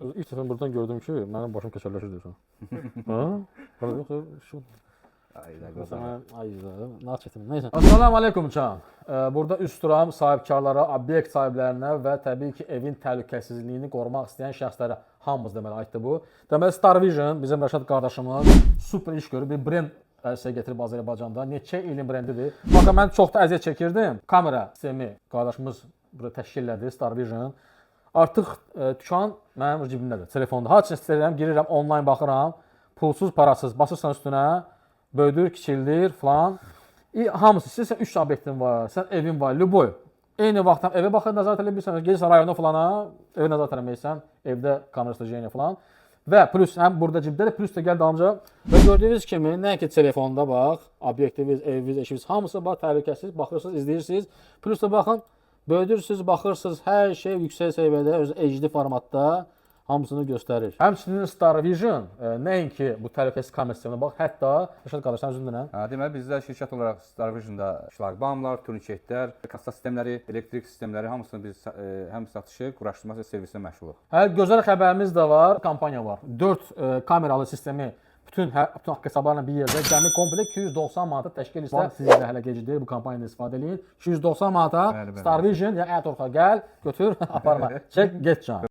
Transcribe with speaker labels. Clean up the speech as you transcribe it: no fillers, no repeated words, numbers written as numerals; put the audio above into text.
Speaker 1: ilk dəfə buradan gördüm ki, mənim başım keçərləşir deyirsən. Ha? Yoxsa şu Neyse. Assalamu aleykum can. Burada üst duram sahibkarlara, obyekt sahiblərinə və təbii ki, evin təhlükəsizliyini qorumaq istəyən şəxslərə hamımız deməli aiddir bu. Deməli Starvision bizim Rəşad qardaşımız super iş görüb, bir brend gətirib Azərbaycanda. Neçə ilin brendidir. Baxın mən çox da əziyyət çəkirdim. Kamera sistemi qardaşımız burada təşkil elədi Starvision. Artıq dükan mənim cibimdədir, telefonda. Hər şey istəyirəm, girirəm, onlayn baxıram. Pulsuz, parasız, basırsan üstünə. Böyüdür, kiçildir falan. Hamısı, istəyirsən 3 obyektin var, sən evin var, lüboy. Eyni vaxtdan evə baxır, nəzarət edə bilirsən, gelirsən rayona falana, evə nəzarət eləməksən, evdə kamera staciyeniya falan. Və plus, həm burada cibdədir, plus da gəl dalınca. Və gördüyünüz kimi, nəinki telefonda bax, obyektiniz, eviniz, eşiniz, hamısı bax, təhlükəsiz, baxırsınız, izləyirsiniz. Plus da baxın, böyüdürsünüz, baxırsınız, hər şey yüksək səviyyədə, öz HD formatda. Hamısını göstərir. Həmçinin Starvision nəinki bu təhlükəsiz kamera sisteminə bax, hətta Rəşad qardaş, sən özün denən.
Speaker 2: Deməli bizdə şirkət olaraq Starvisionda şlaqbaumlar, turniketlər, kassa sistemləri, elektrik sistemləri hamısını biz həm satışı, quraşdırması və servisinə məşğuluq.
Speaker 1: Gözəl xəbərimiz də var, kampaniya var. 4 kameralı sistemi bütün haqq hesablarla bir yerdə cəmi komple 290 manata təşkil etsə, siz də hələ gecikdir, bu kampaniyada istifadə edin. 290 manata Starvision, ya Ətorxa gəl, götür, aparma. Çək, get can.